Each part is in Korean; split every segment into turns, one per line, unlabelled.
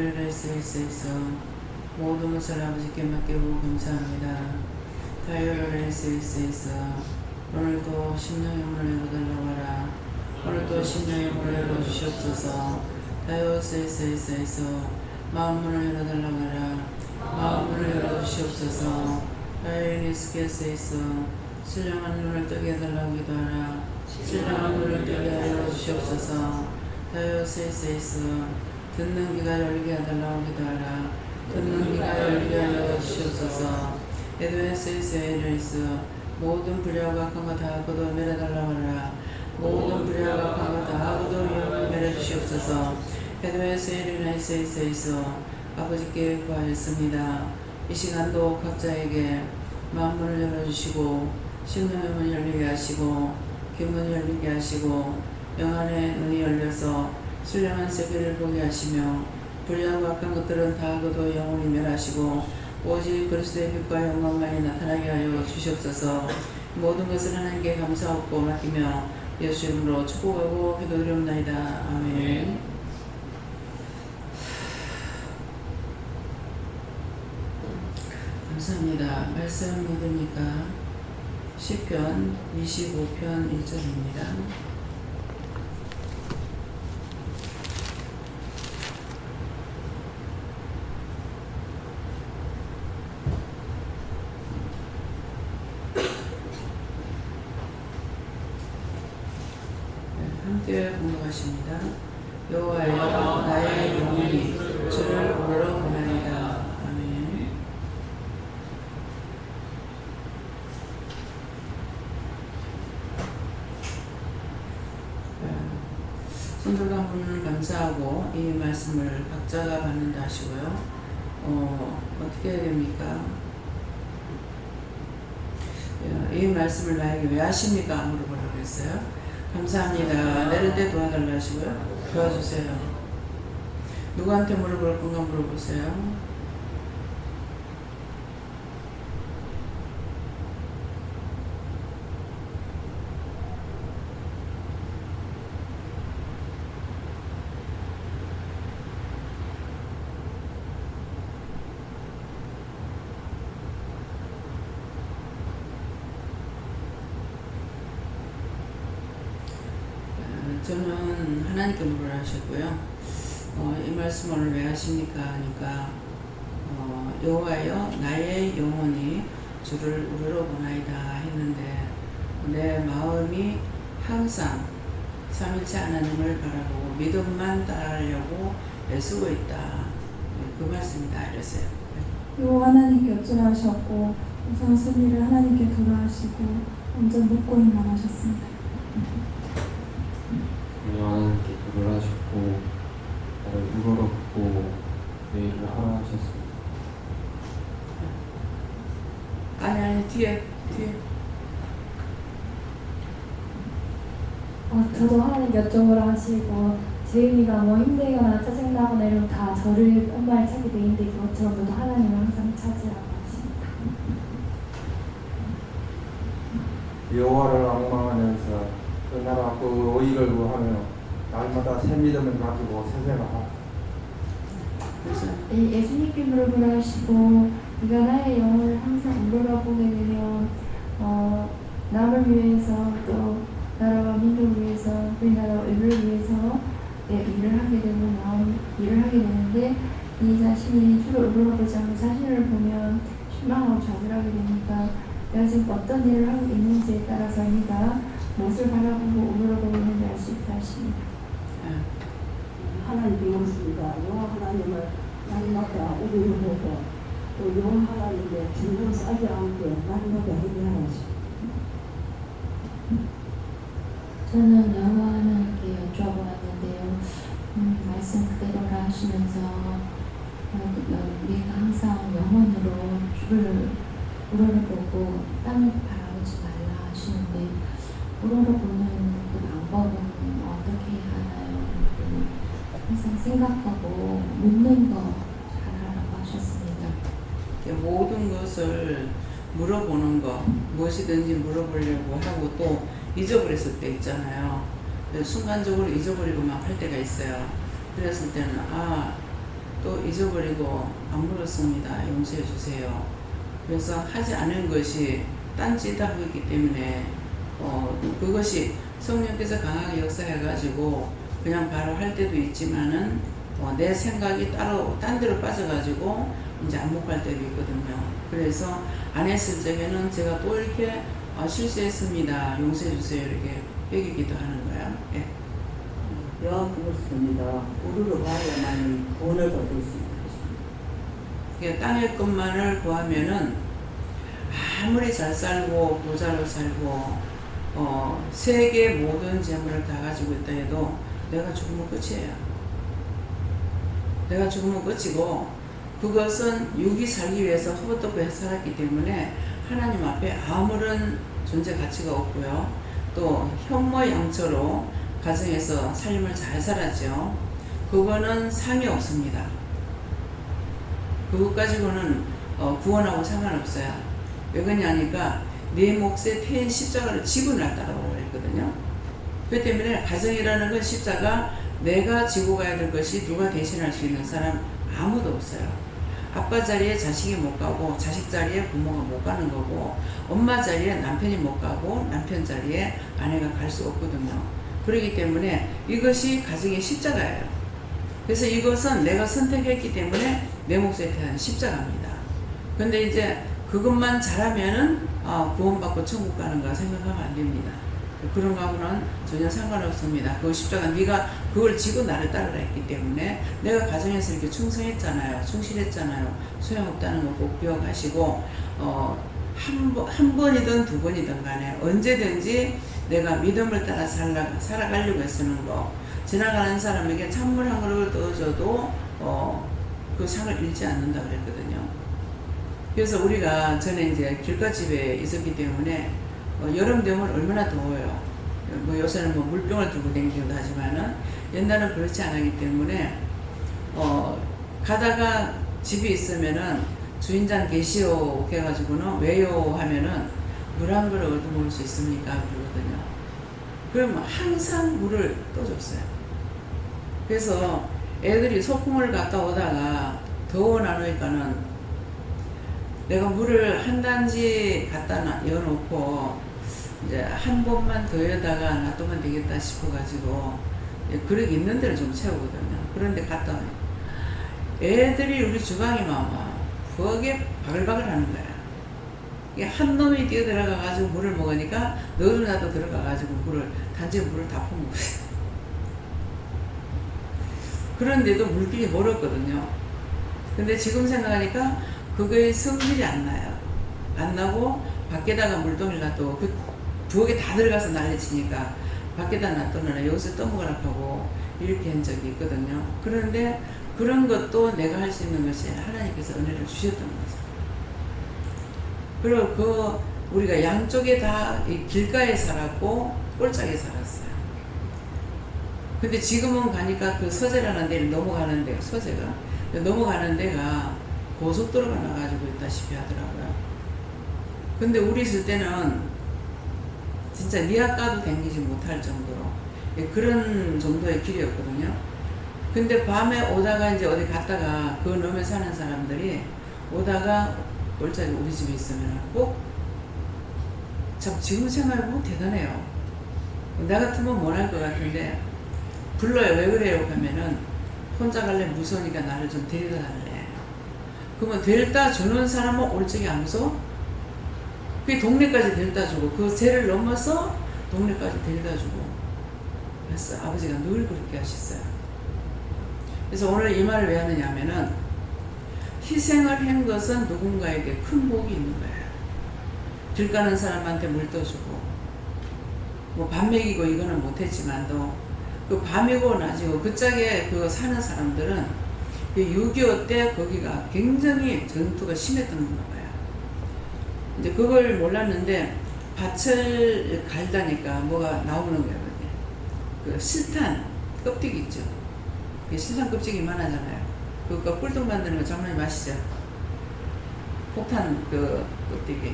다이어레스에서 모든 것을 아버지께 맡기고 감사합니다. 다이어레스에서 오늘도 심령의 문을 열어달라고 하라. 오늘도 심령의 문을 열어주시옵소서. 다이어레스에서 마음문을 열어달라고 하라. 마음문을 열어주시옵소서. 다이어레스에서 신령한 눈을 뜨게 해달라고 기도하라. 신령한 눈을 뜨게 하여 주시옵소서. 다이어레스에서 듣는 귀가 열리게 해달라고 기도하라. 듣는 귀가 열리게 하여 주시옵소서. 에드웨스에서 모든 불의하고 악한 것 다 걷어내달라고 하라. 모든 불의하고 악한 것 다 걷어내려 주시옵소서. 에드웨스에서 아버지께 구하였습니다. 이 시간도 각자에게 마음문을 열어주시고 심령의 문을 열리게 하시고 귀문을 열리게 하시고 영안의 눈이 열려서 신령한 세계를 보게 하시며 불의하고 악한 것들은 다 그도 영원히 멸하시고 오직 그리스도의 빛과 영광만이 나타나게 하여 주시옵소서. 모든 것을 하나님께 감사하고 맡기며 예수 이름으로 축복하고 기도드리옵나이다. 아멘. 감사합니다. 말씀 믿으니까 시편 25편 1절입니다. 함께 공부하십니다. 여호와여 나의 영혼이 주를 부르러 보나이다. 아멘. 성도가 한 분을 감사하고 이 말씀을 각자가 받는다 하시고요. 어떻게 해야 됩니까? 이 말씀을 나에게 왜 하십니까? 물어보라고 했어요. 감사합니다. 내릴 때 도와달라 하시고요. 도와주세요. 누구한테 물어볼 건가 물어보세요. 저는 하나님께 물으라 하셨고요. 이 말씀 오늘 왜 하십니까? 하니까 여호와여 나의 영혼이 주를 우러러 보나이다 했는데 내 마음이 항상 삼일체 하나님을 바라보고 믿음만 따르려고 애쓰고 있다. 그 말씀이다 이랬어요.
요 하나님께 어찌라 하셨고 우선 승리를 하나님께 돌아하시고 완전 묻고 있만 하셨습니다.
하나님께 기도를 하셨고 나를 우러러보고 내 일을 하라 하셨습니다.
아니 뒤에
저도 하나님 여쭤보라 하시고 재윤이가 뭐 힘들거나 짜증나거나 이러면 다 저를 엄마를 찾게 돼 있는데 그것처럼 저도 하나님을 항상 찾으라고 하십니다.
여호와를 앙망하면서 그 나라 그 의를 구하며 날마다 새 믿음을 가지고 세세가
예수님께 물어보라 하시고 네가 나의 영혼을 항상 우러러보게 되면 남을 위해서 또 나라와 민족을 위해서 우리나라 의를 위해서 일을 하게 되는 마음 일을 하게 되는데 이 자신이 주로 우러러보지 않고 자신을 보면 실망하고 좌절하게 되니까 내가 지금 어떤 일을 하고 있는지에 따라서 네가 무엇을 바라보고 우러러보고 있는지 알 수 있다 하십니다.
하나님께 묻습니다. 여호와 하나님을 날마다 우리를 보고 또 여호와 하나님께 진정 싸지 않게 날마다 회개하십니다.
저는 여호와 하나님께 여쭤보았는데요. 말씀 그대로라 하시면서 우리가 항상 영혼으로 주를 우러러보고 땅을 바라보지 말라 하시는데 우러러보는 그 방법은 어떻게 하나요? 항상 생각하고 묻는 거 잘하라고 하셨습니다.
모든 것을 물어보는 거 무엇이든지 물어보려고 하고 또 잊어버렸을 때 있잖아요. 순간적으로 잊어버리고 막 할 때가 있어요. 그랬을 때는 또 잊어버리고 안 물었습니다. 용서해 주세요. 그래서 하지 않은 것이 딴짓하고 있기 때문에 그것이 성령께서 강하게 역사해가지고 그냥 바로 할 때도 있지만은 내 생각이 따로 딴 데로 빠져가지고 이제 안 못 갈 때도 있거든요. 그래서 안 했을 적에는 제가 또 이렇게 실수했습니다. 용서해 주세요. 이렇게 회개기도 하는 거야. 예.
그렇습니다. 우르르 가야만이 구원을 얻을 수 있습니다.
땅의 것만을 구하면은 아무리 잘 살고 부자로 살고 세계 모든 재물을 다 가지고 있다 해도 내가 죽으면 끝이에요. 내가 죽으면 끝이고 그것은 육이 살기 위해서 허벅지에 살았기 때문에 하나님 앞에 아무런 존재 가치가 없고요. 또 현모양처로 가정에서 삶을 잘 살았죠. 그거는 상이 없습니다. 그것 가지고는 구원하고 상관없어요. 왜 그러냐니까 내 몫에 태인 십자가를 지고 날 따라오라고 했거든요. 그렇기 때문에 가정이라는 건 십자가 내가 지고 가야 될 것이 누가 대신할 수 있는 사람 아무도 없어요. 아빠 자리에 자식이 못 가고 자식 자리에 부모가 못 가는 거고 엄마 자리에 남편이 못 가고 남편 자리에 아내가 갈 수 없거든요. 그렇기 때문에 이것이 가정의 십자가예요. 그래서 이것은 내가 선택했기 때문에 내 몫에 대한 십자가입니다. 근데 이제 그것만 잘하면은 구원받고 천국 가는 거 생각하면 안 됩니다. 그런 거하고는 전혀 상관없습니다. 그 십자가 네가 그걸 지고 나를 따르라 했기 때문에 내가 가정에서 이렇게 충성했잖아요. 충실했잖아요. 소용없다는 거 꼭 기억하시고 한 번이든 두 번이든 간에 언제든지 내가 믿음을 따라 살아가려고 애쓰는 거. 지나가는 사람에게 찬물 한 그릇을 떠줘도 그 상을 잃지 않는다 그랬거든요. 그래서 우리가 전에 이제 길가집에 있었기 때문에 여름 되면 얼마나 더워요. 뭐 요새는 뭐 물병을 들고 다니기도 하지만은 옛날은 그렇지 않았기 때문에 가다가 집이 있으면은 주인장 계시오 해가지고는 왜요 하면은 물 한 그릇 얻어먹을 수 있습니까 그러거든요. 그럼 항상 물을 떠줬어요. 그래서 애들이 소풍을 갔다 오다가 더워 나누니까는 내가 물을 한 단지 갖다 여놓고 이제 한 번만 더 여다가 놔두면 되겠다 싶어가지고 그릇 있는 데를 좀 채우거든요. 그런데 갔다 오니 애들이 우리 주방에 막 거기에 바글바글 하는 거야. 이게 한 놈이 뛰어 들어가가지고 물을 먹으니까 너도 나도 들어가가지고 단지 물을 다 퍼먹었어요. 그런데도 물길이 멀었거든요. 근데 지금 생각하니까 그거의 성질이 안 나요. 안 나고 밖에다가 물동이를 놔두고 그 부엌에 다 들어가서 난리치니까 밖에다 놔두느라 여기서 떠먹으라 하고 이렇게 한 적이 있거든요. 그런데 그런 것도 내가 할 수 있는 것이 하나님께서 은혜를 주셨던 거죠. 그리고 우리가 양쪽에 다 길가에 살았고 꼴짝에 살았어요. 근데 지금은 가니까 그 서재라는 데를 넘어가는 데가 서재가 넘어가는 데가 고속도로가 나가지고 있다시피 하더라고요. 근데 우리 있을 때는 진짜 니아까도 댕기지 못할 정도로 그런 정도의 길이었거든요. 근데 밤에 오다가 이제 어디 갔다가 그 넘에 사는 사람들이 오다가 꼴짝이 우리 집에 있으면 꼭 참 지금 생각해보면 대단해요. 나 같으면 못 할 것 같은데 불러요. 왜 그래요? 하면은 혼자 갈래 무서우니까 나를 좀 데려다 달래. 그러면 데려다 주는 사람은 올 적이 안 무서워? 그 동네까지 데려다 주고 그 죄를 넘어서 동네까지 데려다 주고 그래서 아버지가 늘 그렇게 하셨어요. 그래서 오늘 이 말을 왜 하느냐 하면은 희생을 한 것은 누군가에게 큰 복이 있는 거예요. 길 가는 사람한테 물 떠주고 뭐 밥 먹이고 이거는 못했지만도 그 밤이고 낮이고 그 짝에 그 사는 사람들은 그 6.25 때 거기가 굉장히 전투가 심했던 건가 봐요. 이제 그걸 몰랐는데 밭을 갈다니까 뭐가 나오는 거예요. 그 실탄 껍데기 있죠. 그 실탄 껍데기만 하잖아요. 그거 꿀떡 만드는 거 장난이 맛이죠. 폭탄 그 껍데기.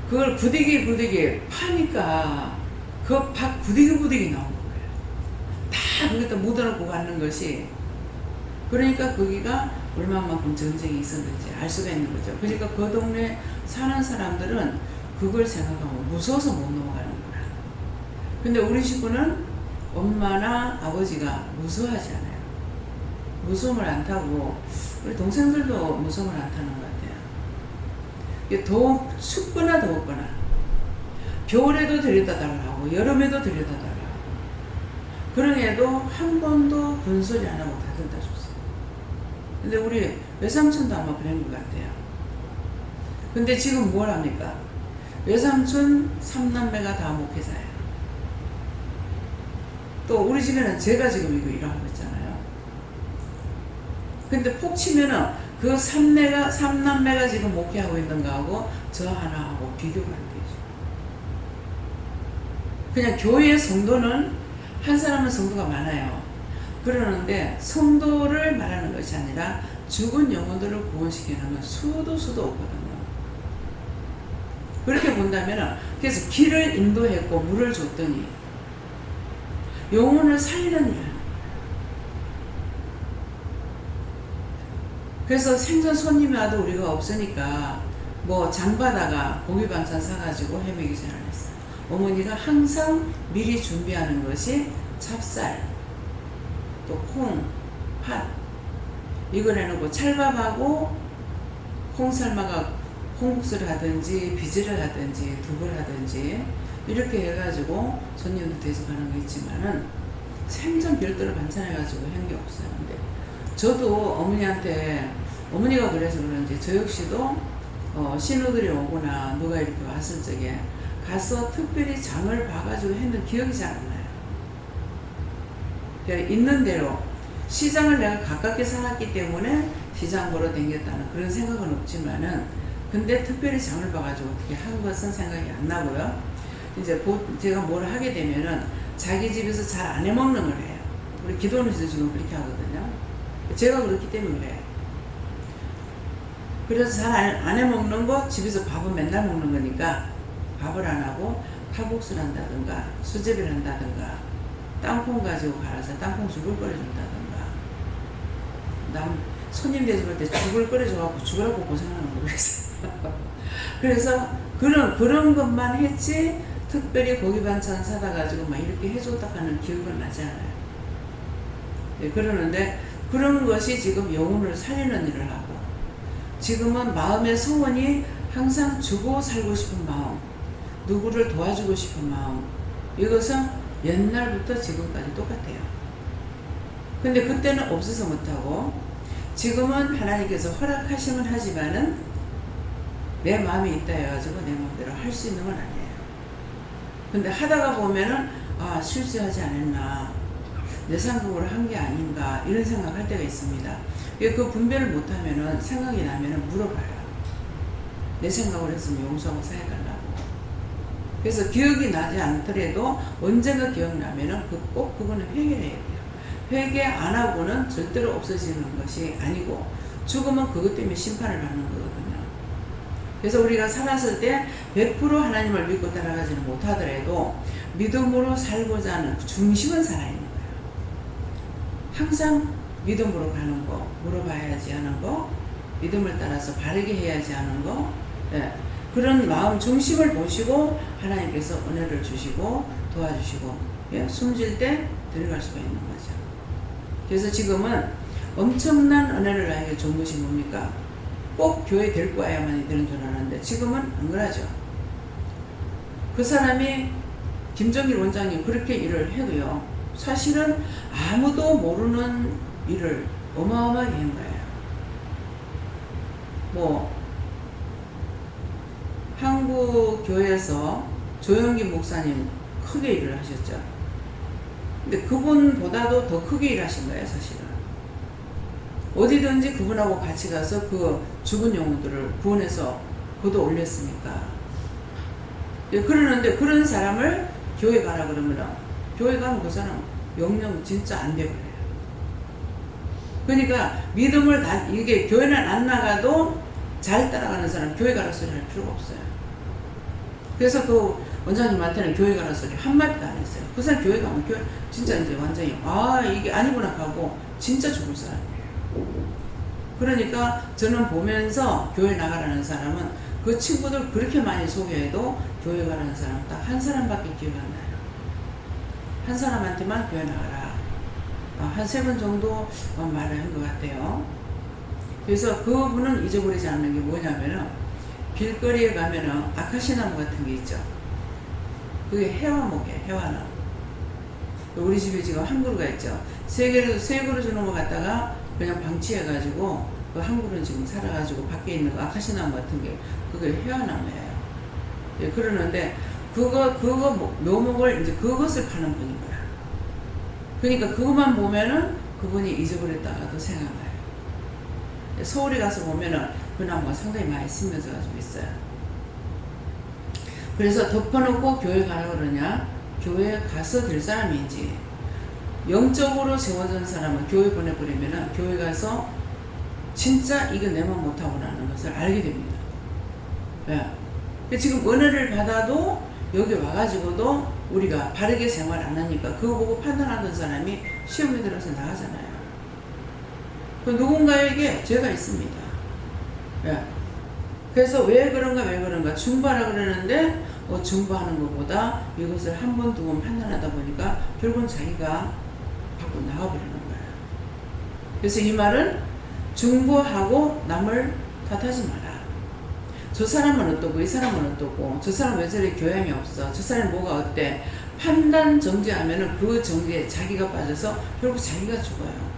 그걸 부디기 파니까 그 밭 부디기 나오는 거예요. 다 거기다 묻어놓고 가는 것이 그러니까 거기가 얼마만큼 전쟁이 있었는지 알 수가 있는 거죠. 그러니까 그 동네 사는 사람들은 그걸 생각하고 무서워서 못 넘어가는구나. 근데 우리 식구는 엄마나 아버지가 무서워하지 않아요. 무서움을 안 타고 우리 동생들도 무서움을 안 타는 것 같아요. 이게 춥거나 더웠거나 겨울에도 데려다 달라고 여름에도 데려다 달라고 그러게도 한 번도 군소리 안 하고 다 데려다 줬어요. 근데 우리 외삼촌도 아마 그런 것 같아요. 근데 지금 뭘 합니까? 외삼촌 3남매가 다 목회자예요. 또 우리 집에는 제가 지금 이거 일하고 있잖아요. 근데 폭 치면은 그 3남매가 지금 목회하고 있는 거하고 저 하나하고 비교가 안 되죠. 그냥 교회의 성도는 한 사람은 성도가 많아요. 그러는데 성도를 말하는 것이 아니라 죽은 영혼들을 구원시키는 건 수도 없거든요. 그렇게 본다면 그래서 길을 인도했고 물을 줬더니 영혼을 살리는 일. 그래서 생전 손님이 와도 우리가 없으니까 뭐 장바다가 고기 반찬 사가지고 헤매기 잘 안 했어요. 어머니가 항상 미리 준비하는 것이 찹쌀, 또 콩, 팥 이걸 해놓고 찰밥하고 콩 삶아가 콩국수를 하든지 비지를 하든지 두부를 하든지 이렇게 해가지고 손님들 대접하는 거 있지만은 생전 별도로 반찬해가지고 한 게 없어요. 근데 저도 어머니한테 어머니가 그래서 그런지 저 역시도 신우들이 오거나 누가 이렇게 왔을 적에 가서 특별히 장을 봐가지고 했는 기억이 잘 안 나요. 그러니까 있는 대로 시장을 내가 가깝게 살았기 때문에 시장 보러 다녔다는 그런 생각은 없지만은 근데 특별히 장을 봐가지고 어떻게 한 것은 생각이 안 나고요. 이제 제가 뭘 하게 되면은 자기 집에서 잘 안 해먹는 걸 해요. 우리 기도원에서 지금 그렇게 하거든요. 제가 그렇기 때문에 그래요. 그래서 잘 안 해먹는 거 집에서 밥은 맨날 먹는 거니까 밥을 안 하고 칼국수를 한다든가 수제비를 한다든가 땅콩 가지고 갈아서 땅콩 죽을 끓여준다든가 남 손님 대접할 때 죽을 끓여줘갖고 죽으라고 고생하는 거 그랬어요. 그래서 그런 것만 했지 특별히 고기 반찬 사다 가지고 막 이렇게 해줬다 하는 기억은 나지 않아요. 네, 그러는데 그런 것이 지금 영혼을 살리는 일을 하고 지금은 마음의 소원이 항상 주고 살고 싶은 마음, 누구를 도와주고 싶은 마음 이것은 옛날부터 지금까지 똑같아요. 근데 그때는 없어서 못하고 지금은 하나님께서 허락하시면 하지만은 내 마음이 있다 해가지고 내 마음대로 할 수 있는 건 아니에요. 근데 하다가 보면은 아 실수하지 않았나 내 생각으로 한 게 아닌가 이런 생각할 때가 있습니다. 그 분별을 못하면은 생각이 나면은 물어봐요. 내 생각으로 했으면 용서하고 사해달라고. 그래서 기억이 나지 않더라도 언젠가 기억나면은 꼭 그거는 회개를 해야 돼요. 회개 안 하고는 절대로 없어지는 것이 아니고 죽으면 그것 때문에 심판을 받는 거거든요. 그래서 우리가 살았을 때 100% 하나님을 믿고 따라가지는 못하더라도 믿음으로 살고자 하는 중심은 살아있는 거예요. 항상 믿음으로 가는 거, 물어봐야지 하는 거, 믿음을 따라서 바르게 해야지 하는 거, 네. 그런 마음 중심을 보시고 하나님께서 은혜를 주시고 도와주시고 예? 숨질 때 들어갈 수가 있는 거죠. 그래서 지금은 엄청난 은혜를 나에게 준 것이 뭡니까? 꼭 교회 데리고 와야만이 되는 줄 알았는데 지금은 안 그러죠. 그 사람이 김정일 원장님 그렇게 일을 해도요. 사실은 아무도 모르는 일을 어마어마하게 한 거예요. 뭐 한국 교회에서 조영기 목사님 크게 일을 하셨죠. 근데 그분보다도 더 크게 일하신 거예요, 사실은. 어디든지 그분하고 같이 가서 그 죽은 영혼들을 구원해서 거둬 올렸으니까. 그러는데 그런 사람을 교회 가라 그러면 교회 가면 그 사람 영영 진짜 안 돼버려요. 그러니까 믿음을 이게 교회는 안 나가도 잘 따라가는 사람 교회 가라 소리 할 필요가 없어요. 그래서 그 원장님한테는 교회 가라 소리 한마디도 안 했어요. 그 사람 교회 가면 진짜 이제 완전히 아 이게 아니구나 하고 진짜 죽을 사람이에요. 그러니까 저는 보면서 교회 나가라는 사람은 그 친구들 그렇게 많이 소개해도 교회 가라는 사람은 딱 한 사람밖에 기억 안 나요. 한 사람한테만 교회 나가라. 한 3번 정도 말을 한 것 같아요. 그래서 그분은 잊어버리지 않는 게 뭐냐면은 길거리에 가면은 아카시나무 같은 게 있죠. 그게 해화목이에요. 해화나무. 우리 집에 지금 한 그루가 있죠. 세 그루 주는 거 갖다가 그냥 방치해가지고 그 한 그루는 지금 살아가지고 밖에 있는 거 아카시나무 같은 게 그게 해화나무예요. 예, 그러는데 그거 묘목을 이제 그것을 파는 분인 거야. 그러니까 그것만 보면은 그분이 잊어버렸다가도 생각나요. 서울에 가서 보면은 그 나무가 상당히 많이 심겨져 가지고 있어요. 그래서 덮어놓고 교회 가라 그러냐? 교회 가서 될 사람인지, 영적으로 세워진 사람은 교회 보내버리면은 교회 가서 진짜 이거 내만 못하고라는 것을 알게 됩니다. 예. 지금 은혜를 받아도 여기 와가지고도 우리가 바르게 생활 안 하니까 그거 보고 판단하던 사람이 시험에 들어서 나가잖아요. 그 누군가에게 죄가 있습니다. 예. 그래서 왜 그런가 중보하라 그러는데 중보하는 것보다 이것을 한 번, 2번 판단하다 보니까 결국은 자기가 밖으로 나가버리는 거예요. 그래서 이 말은 중보하고 남을 탓하지 마라. 저 사람은 어떻고 이 사람은 어떻고 저 사람 왜 저리 교양이 없어 저 사람 뭐가 어때 판단 정지하면은 그 정지에 자기가 빠져서 결국 자기가 죽어요.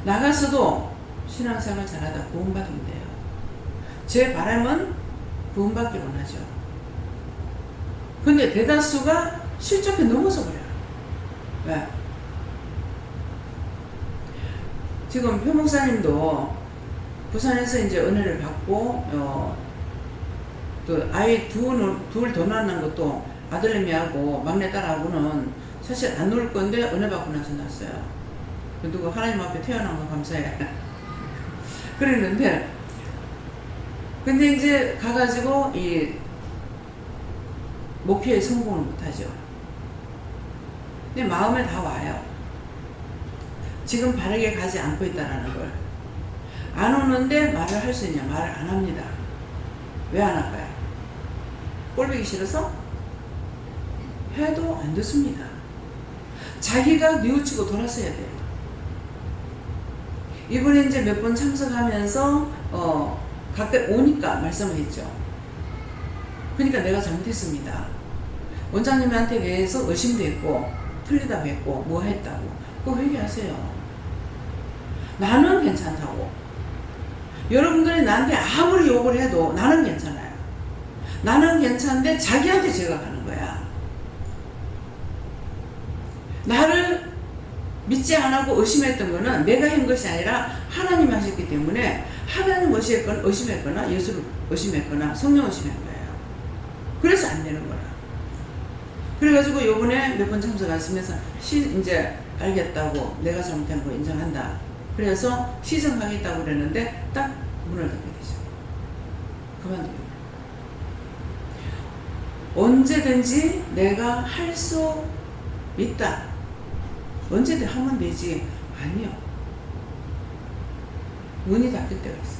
나가서도 신앙생활 잘하다 구원받으면 돼요. 제 바람은 구원받기를 원하죠. 근데 대다수가 실족해 넘어서 그래요. 왜? 지금 표 목사님도 부산에서 이제 은혜를 받고 또 아이 둘 더 낳는 것도 아들내미하고 막내딸하고는 사실 안 놀 건데 은혜 받고 나서 낳았어요. 누가 하나님 앞에 태어난 거 감사해. 그랬는데 근데 이제 가가지고 이 목표에 성공을 못하죠. 근데 마음에 다 와요. 지금 바르게 가지 않고 있다라는 걸. 안 오는데 말을 할 수 있냐? 말을 안 합니다. 왜 안 할까요? 꼴보기 싫어서? 해도 안 듣습니다. 자기가 뉘우치고 돌아서야 돼요. 이번에 이제 몇 번 참석하면서 가까이 오니까 말씀을 했죠. 그러니까 내가 잘못했습니다. 원장님한테 대해서 의심도 했고 틀리다고 했고 뭐 했다고 그거 회개하세요. 나는 괜찮다고. 여러분들이 나한테 아무리 욕을 해도 나는 괜찮아요. 나는 괜찮은데 자기한테 죄가 가는 거야. 나를 믿지 않고 의심했던 거는 내가 한 것이 아니라 하나님이 하셨기 때문에 하나님 의심했거나 예수를 의심했거나 성령 의심한 거예요. 그래서 안 되는 거라. 그래가지고 요번에 몇 번 참석하시면서 이제 알겠다고 내가 잘못한 거 인정한다. 그래서 시정하겠다고 그랬는데 딱 문을 닫게 되죠. 그만두게 돼요. 언제든지 내가 할 수 있다. 언제든 하면 되지. 아니요. 문이 닫힐 때가 있어요.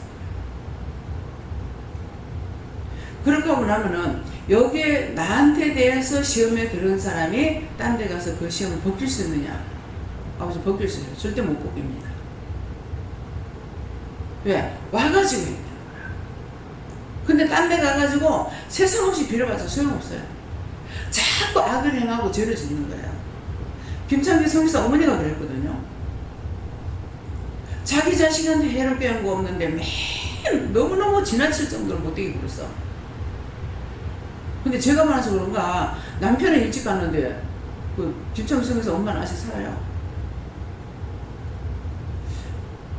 그렇게 하고 나면은 여기에 나한테 대해서 시험에 들은 사람이 딴 데 가서 그 시험을 벗길 수 있느냐? 아버지 벗길 수 있어요. 절대 못 벗깁니다. 왜? 와가지고 있는 거야. 근데 딴 데 가가지고 세상 없이 빌어봐서 소용없어요. 자꾸 악을 행하고 죄를 짓는 거예요. 김창기 성지사 어머니가 그랬거든요. 자기 자식한테 해를 빼온 거 없는데 매일 너무너무 지나칠 정도로 못되게 굴었어. 근데 죄가 많아서 그런가 남편은 일찍 갔는데 그 김창기 성지사 엄마는 아직 살아요.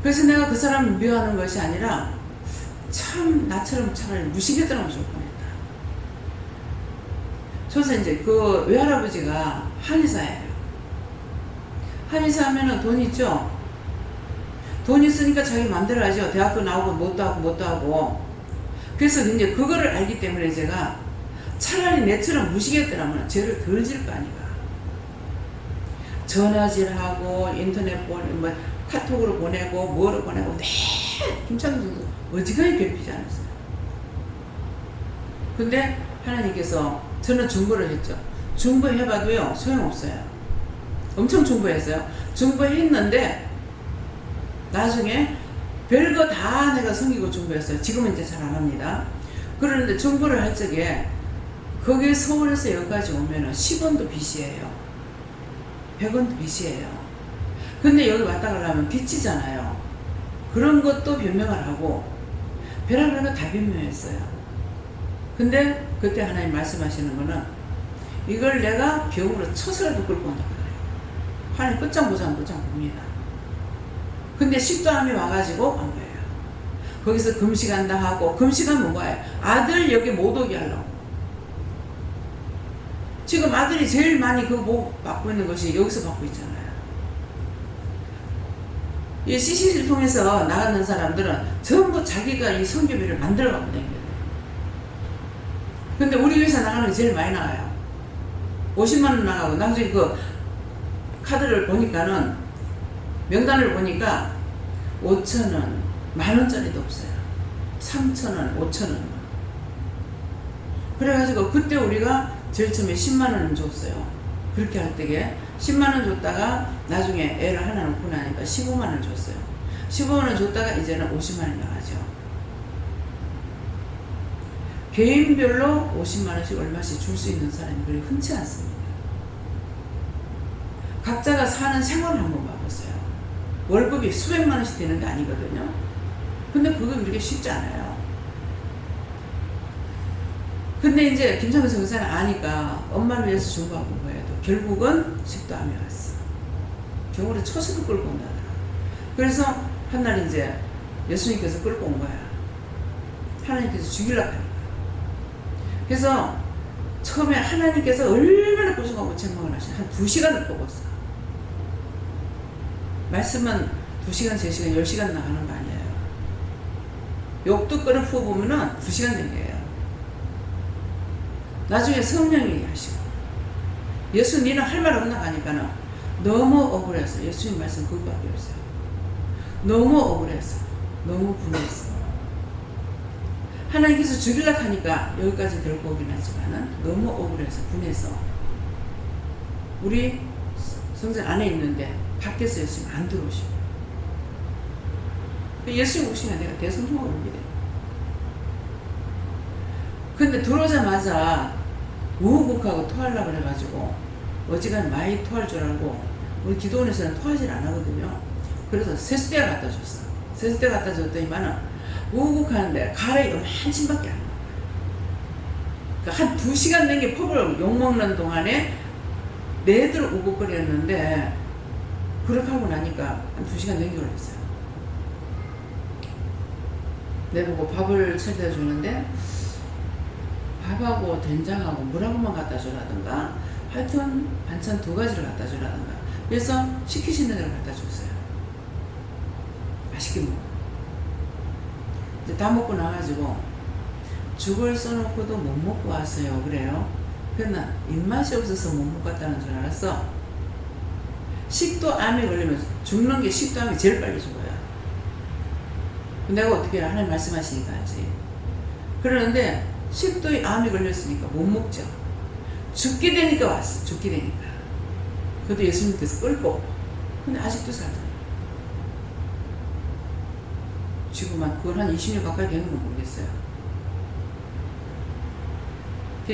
그래서 내가 그 사람을 미워하는 것이 아니라 참 나처럼 차라리 무시겠더라면 좋을 뻔했다. 그래서 이제 그 외할아버지가 한의사예요. 한의사 하면은 돈 있죠? 돈 있으니까 자기 맘대로 하죠. 대학교 나오고 뭣도 하고. 그래서 이제 그거를 알기 때문에 제가 차라리 내처럼 무시겠더라면 죄를 덜 질 거 아니까. 전화질하고 인터넷 뭐 카톡으로 보내고 뭐로 보내고 네 김창규 선수 어지간히 괴롭히지 않았어요. 근데 하나님께서 저는 중보를 했죠. 중보해봐도요 소용없어요. 엄청 중보했어요. 중보했는데 나중에 별거 다 내가 섬기고 중보했어요. 지금은 이제 잘 안 합니다. 그런데 중보를 할 적에 거기 서울에서 여기까지 오면은 10원도 빚이에요. 100원도 빚이에요. 근데 여기 왔다 가려면 빚이잖아요. 그런 것도 변명을 하고 별의별 거 다 변명했어요. 근데 그때 하나님 말씀하시는 거는 이걸 내가 병으로 쳐서라도 끌고 온다 그래요. 하나님 끝장 봅니다. 근데 식도암이 와가지고 안 거예요. 거기서 금식한다 하고, 금식하면 뭐예요? 아들 여기 못 오게 하려고. 지금 아들이 제일 많이 그 목 받고 있는 것이 여기서 받고 있잖아요. 이 CC를 통해서 나가는 사람들은 전부 자기가 이 성교비를 만들어 갖고 다녀요. 근데 우리 교회에서 나가는 게 제일 많이 나가요. 50만원 나가고, 나중에 그 카드를 보니까는, 명단을 보니까 5,000원, 만원짜리도 없어요. 3,000원, 5,000원. 그래가지고 그때 우리가 제일 처음에 10만원을 줬어요. 그렇게 할 때에 10만원 줬다가 나중에 애를 하나 놓고 나니까 15만원 줬어요. 15만원 줬다가 이제는 50만원 나가죠. 개인별로 50만원씩 얼마씩 줄 수 있는 사람이 그리 흔치 않습니다. 각자가 사는 생활을 한번 봐보세요. 월급이 수백만원씩 되는 게 아니거든요. 근데 그거 그렇게 쉽지 않아요. 근데 이제 김창규 선생은 아니까 엄마를 위해서 중보하고 거예요. 결국은 식도암이 왔어. 병으로 초식을 끌고 온다더라. 그래서 한날 이제 예수님께서 끌고 온 거야. 하나님께서 죽이려고 하니까. 그래서 처음에 하나님께서 얼마나 고생하고 책망을 하시나 한 2시간을 뽑았어. 말씀은 2시간, 3시간, 10시간 나가는 거 아니에요. 욕도 끓여 부어보면은 2시간 된 거예요. 나중에 성령이 하시고, 예수 니는 할 말 없나 하니까는 너무 억울해서, 예수님 말씀 그것밖에 없어요. 너무 억울해서, 너무 분했어. 하나님께서 죽이려고 하니까 여기까지 들고 오긴 하지만은 너무 억울해서, 분해서 우리 성전 안에 있는데 밖에서 예수님 안 들어오시고, 예수님 오시면 내가 대성통을 옮기래. 근데 들어오자마자 우후국하고 토하려고 그래가지고 어지간히 많이 토할 줄 알고, 우리 기도원에서는 토하질 안 하거든요. 그래서 세수대 갖다 줬어. 세수대 갖다 줬더니만은 우후국하는데 가래 요만침밖에 안 나와. 그러니까 한 2시간 내게 펍을 욕먹는 동안에 내들 우걱거렸는데, 그렇게 하고 나니까 한 2시간 내게 걸렸어요. 내보고 밥을 차려다 주는데 밥하고 된장하고 물하고만 갖다 주라든가, 하여튼 반찬 2가지를 갖다 주라든가, 그래서 시키시는 대로 갖다 줬어요. 맛있게 먹어. 이제 다 먹고 나가지고 죽을 써놓고도 못 먹고 왔어요. 그래요. 그러나 입맛이 없어서 못 먹고 왔다는 줄 알았어. 식도암이 걸리면 죽는 게, 식도암이 제일 빨리 죽어요. 내가 어떻게 하나님 말씀하시니까 하지. 그러는데 식도에 암이 걸렸으니까 못 먹죠. 죽게 되니까 왔어. 죽게 되니까. 그것도 예수님께서 끌고. 근데 아직도 살더라고요. 지금 그건 한 20년 가까이 되는 건 모르겠어요.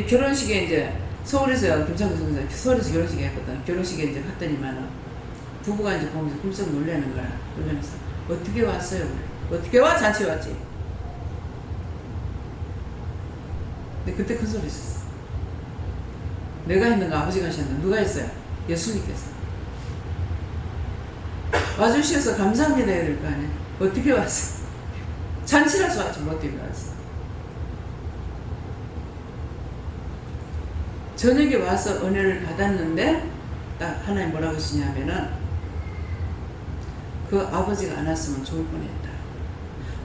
결혼식에 이제 서울에서 김창규 선생님 서울에서 결혼식에 했거든. 결혼식에 이제 갔더니만 부부가 이제 보면서 끔찍 놀라는 거야. 놀라면서 어떻게 왔어요? 어떻게 와? 잔치에 왔지. 근데 그때 큰 소리 있었어. 내가 했는가 아버지가 하셨는가? 누가 했어요? 예수님께서. 와주셔서 감사합니다 해야 될 거 아니야. 어떻게 왔어? 잔치라서 왔지 뭐 어떻게 왔어? 저녁에 와서 은혜를 받았는데 딱 하나님 뭐라고 하시냐면은 그 아버지가 안 왔으면 좋을 뻔했다.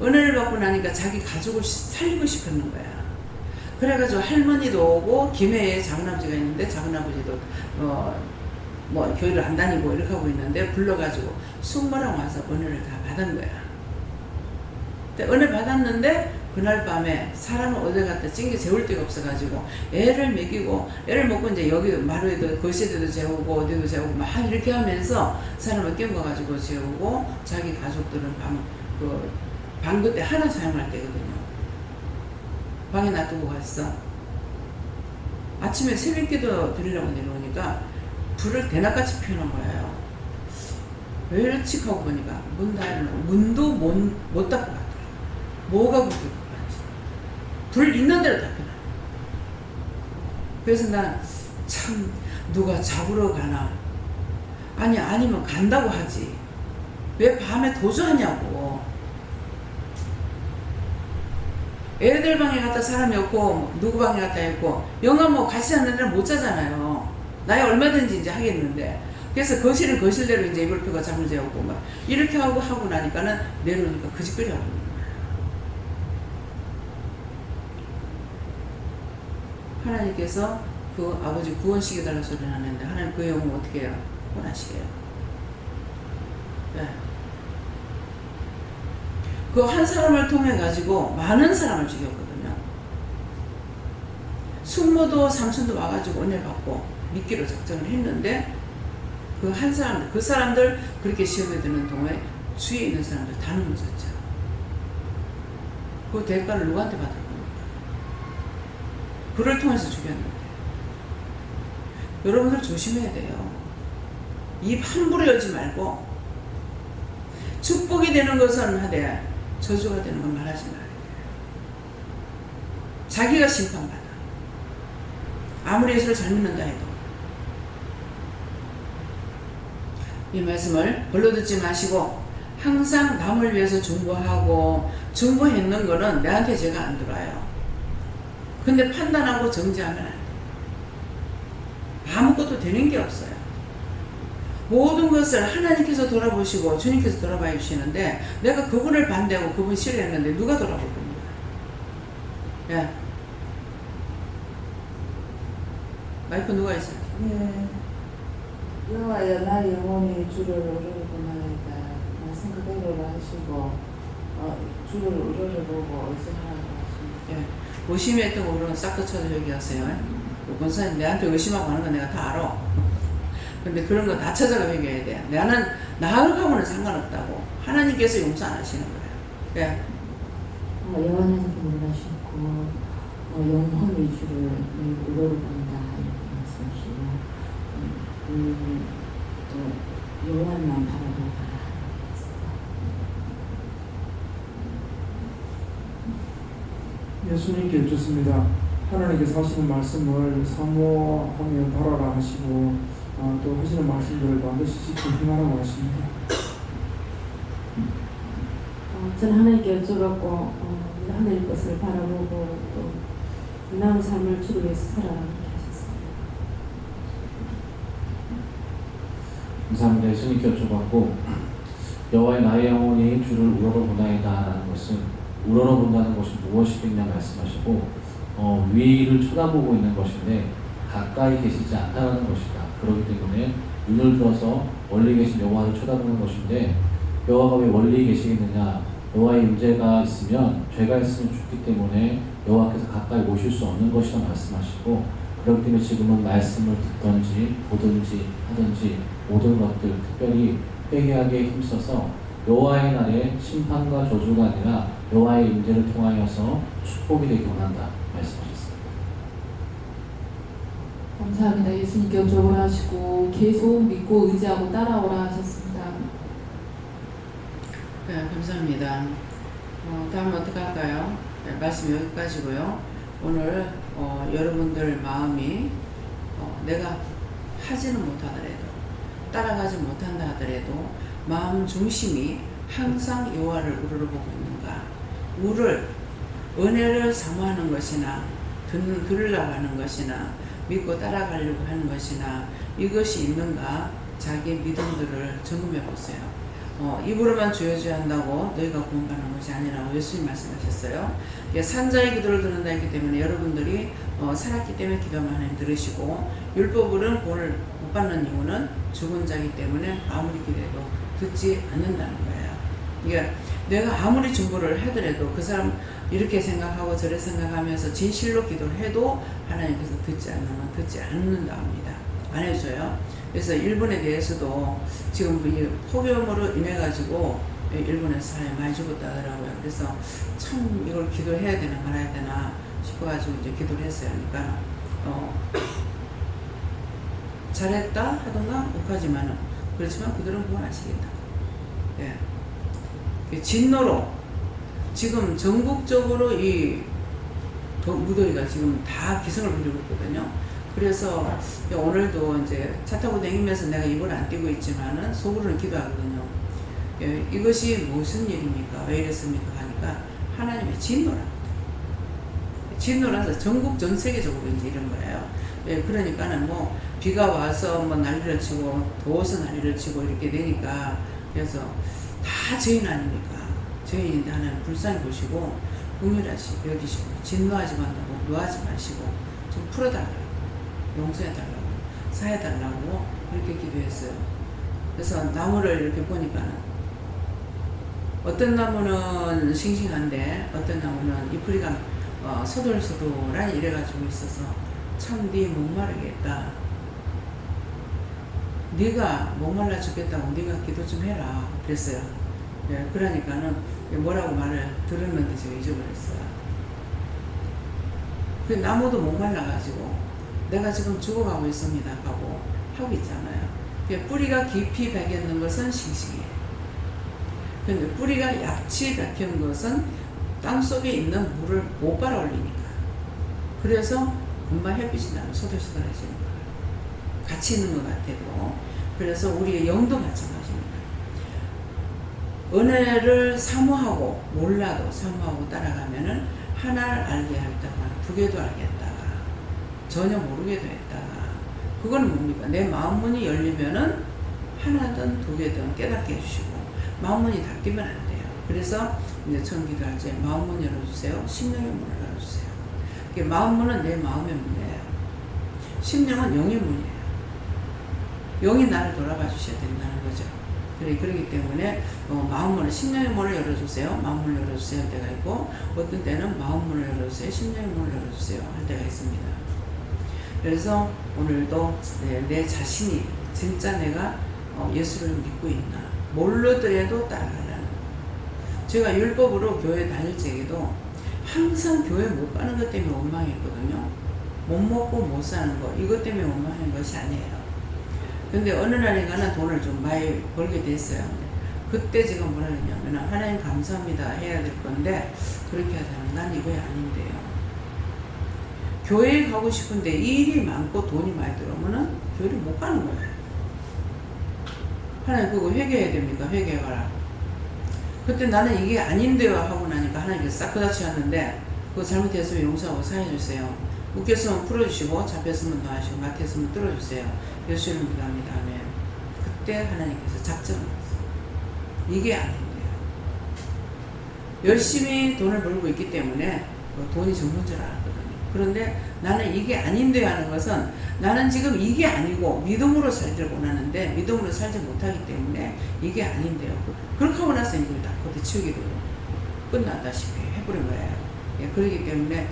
은혜를 받고 나니까 자기 가족을 살리고 싶었는 거야. 그래가지고 할머니도 오고, 김해에 작은아버지가 있는데 작은아버지도 뭐 교회를 안 다니고 이렇게 하고 있는데 불러가지고 숙모랑 와서 은혜를 다 받은 거야. 근데 은혜 받았는데 그날 밤에 사람을 어디 갔다 찡겨 재울 데가 없어가지고 애를 먹이고 애를 먹고 이제 여기 마루에도 거실에도 재우고 어디도 재우고 막 이렇게 하면서 사람을 껴가지고 재우고 자기 가족들은 방 그때 하나 사용할 때거든요. 방에 놔두고 갔어. 아침에 새벽기도 드리려고 내려오니까 불을 대낮같이 피우는 거예요. 왜 이렇지 하고 보니까 문 닫으면 문도 못 닫고 갔더라고. 뭐가 그렇게 그런지. 불 있는 대로 다 피나. 그래서 난 참 누가 잡으러 가나. 아니면 간다고 하지. 왜 밤에 도주하냐고. 애들 방에 갔다 사람이 없고 누구 방에 갔다 있고 영화 뭐 같이 자는 데는 못 자잖아요. 나이 얼마든지 이제 하겠는데. 그래서 거실은 거실대로 이제 이불 펴고 잠을 재우고 막 이렇게 하고 나니까는 내려오니까 그짓거리 하고 있는 거예요. 하나님께서 그 아버지 구원시켜달라는 소리 하는데 하나님 그 영혼 어떻게 해요? 원하시게요. 네. 그 한 사람을 통해 가지고 많은 사람을 죽였거든요. 숙모도 삼촌도 와가지고 은혜 받고 믿기로 작정을 했는데 그 한 사람들, 그 사람들 그렇게 시험에 드는 동안에 주위에 있는 사람들 다 넘어졌죠. 그 대가를 누구한테 받을 겁니까? 그를 통해서 죽였는데. 여러분들 조심해야 돼요. 입 함부로 열지 말고 축복이 되는 것은 하되 저주가 되는 건 말하지 말아야 돼요. 자기가 심판받아. 아무리 예수를 잘 믿는다 해도. 이 말씀을 별로 듣지 마시고 항상 남을 위해서 중보하고 중보했는 거는 내한테 죄가 안 들어와요. 근데 판단하고 정죄하면 안 돼. 아무것도 되는 게 없어요. 모든 것을 하나님께서 돌아보시고 주님께서 돌아봐 주시는데 내가 그분을 반대하고 그분 싫어했는데 누가 돌아볼 겁니까? 예. 마이크 누가 있어요?
예. 여호와여 나의 영혼이 주를 우러러보나이다. 말씀 그대로 하시고 주를 우러러보고 의심하라고 하십니다.
예. 의심했던 거 우리는 싹 걷혀서 얘기하세요. 권사님 내한테 의심하고 하는 거 내가 다 알아. 근데 그런 거 다 찾아가 얘기해야 돼. 나는 나하고는 상관없다고. 하나님께서 용서 안 하시는 거예요. 예.
영원한 분을 하셨고 영혼의 주를 우러러본다 이렇게 말씀하시고 또 영원만 바라보라.
예수님께 여쭙습니다. 하나님께서 하시는 말씀을 사모하며 바라라 하시고 또 하시는 말씀들을 반드시 지키고 행하라고 하십니다.
저는 하나님께 여쭤봤고 하나님 것을 바라보고 또 나은 삶을 주를 위해서 살아라 이렇게 하셨습니다.
감사합니다. 예수님께 여쭤봤고 여호와의 나의 영혼이 주를 우러러보나이다 라는 것은 우러러본다는 것이 무엇이겠냐 말씀하시고 위를 쳐다보고 있는 것인데 가까이 계시지 않다는 것이다. 그렇기 때문에 눈을 들어서 멀리 계신 여호와를 쳐다보는 것인데 여호와가 왜 멀리 계시겠느냐? 여호와의 임재가 있으면 죄가 있으면 죽기 때문에 여호와께서 가까이 오실 수 없는 것이라 말씀하시고 그렇기 때문에 지금은 말씀을 듣든지 보든지 하든지 모든 것들 특별히 회개하기에 힘써서 여호와의 날에 심판과 저주가 아니라 여호와의 임재를 통하여서 축복이 되기 원한다 말씀하셨습니다.
감사합니다. 예수님께 여쭤보라 하시고 계속 믿고 의지하고 따라오라 하셨습니다.
네, 감사합니다. 다음 어떻게 할까요? 네, 말씀 여기까지고요. 오늘 여러분들 마음이 내가 하지는 못하더라도 따라가지 못한다 하더라도 마음 중심이 항상 여호와를 우러러보고 있는가, 우를 은혜를 사모하는 것이나 들으려고 하는 것이나 믿고 따라가려고 하는 것이나 이것이 있는가 자기 믿음들을 점검해 보세요. 입으로만 주여주여 한다고 너희가 구원받는 것이 아니라고 예수님 말씀하셨어요. 산자의 기도를 듣는다 했기 때문에 여러분들이 살았기 때문에 기도만 하나님 들으시고, 율법으로는 구원을 못 받는 이유는 죽은 자이기 때문에 아무리 기도해도 듣지 않는다는 거예요. 그러니까 내가 아무리 중보를 하더라도 그 사람 이렇게 생각하고 저렇게 생각하면서 진실로 기도를 해도 하나님께서 듣지 않는다 합니다. 안 해줘요. 그래서 일본에 대해서도 지금 이 폭염으로 인해 가지고 일본에서 사람이 많이 죽었다 하더라고요. 그래서 참 이걸 기도해야 되나 말아야 되나 싶어가지고 이제 기도를 했어요. 그러니까 잘했다 하던가 욕하지만은, 그렇지만 그들은 구원 아시겠다. 예. 진노로 지금 전국적으로 이 무더위가 지금 다 기승을 부리고 있거든요. 그래서 오늘도 이제 차 타고 다니면서 내가 입을 안 띄고 있지만은 속으로는 기도하거든요. 예, 이것이 무슨 일입니까? 왜 이랬습니까? 하니까 하나님의 진노라서 전국 전 세계적으로 이제 이런 거예요. 예, 그러니까는 뭐 비가 와서 뭐 난리를 치고 더워서 난리를 치고 이렇게 되니까, 그래서 다 죄인 아닙니까? 죄인인데 하나님 불쌍히 보시고 긍휼하시 여기시고 진노하지 말라고 노하지 마시고 좀 풀어달라고, 용서해달라고, 사해달라고 그렇게 기도했어요. 그래서 나무를 이렇게 보니까는 어떤 나무는 싱싱한데 어떤 나무는 잎뿌리가 소돌소돌하니 이래가지고 있어서 참 네 목마르겠다. 네가 목말라 죽겠다고 네가 기도 좀 해라 그랬어요. 예, 그러니까는 뭐라고 말을 들었는데 제가 잊어버렸어요. 그 나무도 목말라가지고 내가 지금 죽어가고 있습니다 하고 있잖아요. 뿌리가 깊이 박였는 것은 싱싱해요. 근데 뿌리가 약치 박힌 것은 땅속에 있는 물을 못 빨아올리니까, 그래서 금방 햇빛이 나면 소들소들해지는 거예요. 같이 있는 것 같아도. 그래서 우리의 영도 마찬가지입니다. 은혜를 사모하고 몰라도 사모하고 따라가면은 하나를 알게 했다가 두 개도 알겠다가 전혀 모르게도 했다가, 그건 뭡니까? 내 마음문이 열리면은 하나든 두 개든 깨닫게 해주시고, 마음문이 닫히면 안 돼요. 그래서 이제 처음 기도할 때 마음문 열어주세요. 심령의 문을 열어주세요. 마음문은 내 마음의 문이에요. 심령은 영의 문이에요. 영이 나를 돌아봐 주셔야 된다는 거죠. 그러기 때문에 마음문을, 심령의 문을 열어주세요. 마음문을 열어주세요 할 때가 있고, 어떤 때는 마음문을 열어주세요. 심령의 문을 열어주세요 할 때가 있습니다. 그래서 오늘도 내 자신이 진짜 내가 예수를 믿고 있나, 모르더라도 따라가려는 거. 제가 율법으로 교회 다닐 적에도 항상 교회 못 가는 것 때문에 원망했거든요. 못 먹고 못 사는 거, 이것 때문에 원망하는 것이 아니에요. 근데 어느 날인가는 돈을 좀 많이 벌게 됐어요. 그때 제가 뭐라 했냐면, 하나님 감사합니다 해야 될 건데 그렇게 하자면 난 이거야 아닌데요. 교회에 가고 싶은데 일이 많고 돈이 많이 들어오면은 교회를 못 가는 거예요. 하나님 그거 회개해야 됩니까? 회개해봐라. 그때 나는 이게 아닌데요 하고 나니까 하나님께서 싹 그다치웠는데, 그거 잘못했으면 용서하고 사해주세요. 웃겼으면 풀어주시고 잡혔으면 놔주시고 막혔으면 뚫어주세요. 예수님 기도합니다. 아멘. 그때 하나님께서 작정을 했어요. 이게 아닌데요. 열심히 돈을 벌고 있기 때문에 돈이 전부인 줄 알았거든요. 그런데 나는 이게 아닌데 하는 것은, 나는 지금 이게 아니고 믿음으로 살기를 원하는데 믿음으로 살지 못하기 때문에 이게 아닌데요. 그렇게 하고 나서 이제 다 그때 치우기도 끝났다시피 해버린 거예요. 예, 그렇기 때문에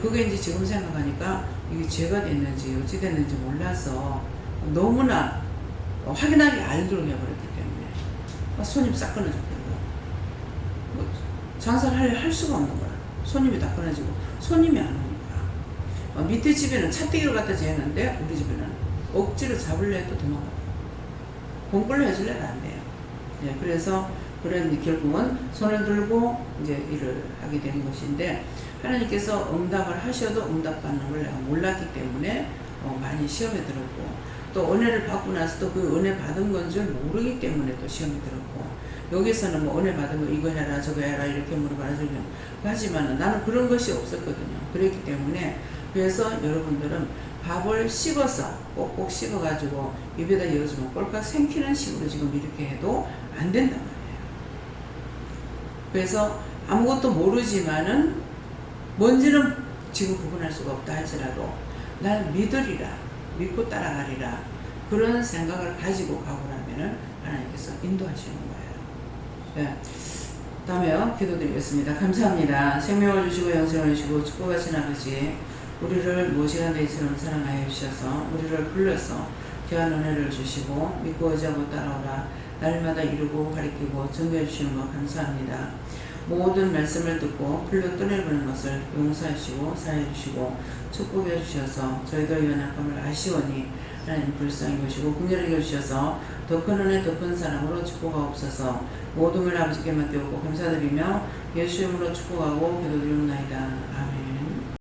그게 이제 지금 생각하니까 이게 죄가 됐는지 어찌 됐는지 몰라서 너무나 확인하기 알도록 해버렸기 때문에 손님 싹 끊어졌고요. 뭐 장사를 할 수가 없는 거야. 손님이 다 끊어지고 손님이 안 오니까. 밑에 집에는 차떼기로 갖다 재는데 우리 집에는 억지로 잡으려 해도 도망가요. 공불로 해줄래도 안 돼요. 예, 그래서 그런 결국은 손을 들고 이제 일을 하게 된 것인데, 하나님께서 응답을 하셔도 응답받는 걸 내가 몰랐기 때문에 많이 시험에 들었고, 또 은혜를 받고 나서 또 그 은혜 받은 건 줄 모르기 때문에 또 시험에 들었고, 여기서는 뭐 은혜 받은 거 이거 해라 저거 해라 이렇게 물어봐라 저거, 하지만 나는 그런 것이 없었거든요. 그렇기 때문에, 그래서 여러분들은 밥을 씹어서 꼭꼭 씹어가지고 입에다 넣어주면 꼴깍 생기는 식으로 지금 이렇게 해도 안 된다. 그래서 아무것도 모르지만은 뭔지는 지금 구분할 수가 없다 할지라도 날 믿으리라, 믿고 따라가리라, 그런 생각을 가지고 가보라면은 하나님께서 인도하시는 거예요. 네. 다음에요. 기도드리겠습니다. 감사합니다. 생명을 주시고 영생을 주시고 축복하신 아버지, 우리를 무시간 데이처럼 사랑하여 주셔서 우리를 불러서 귀한 은혜를 주시고 믿고 의지하고 따라오라 날마다 이루고 가리키고 증거해 주시는 것 감사합니다. 모든 말씀을 듣고 풀로 떠내보는 것을 용서해 주시고 사해 주시고 축복해 주셔서 저희들 연약함을 아시오니 하나님 불쌍히 보시고 긍휼히 여주셔서 더 큰 은혜 더 큰 사랑으로 축복하옵소서. 모든 걸 아버지께 맡겨오고 감사드리며 예수 이름으로 축복하고 기도드리옵나이다. 아멘.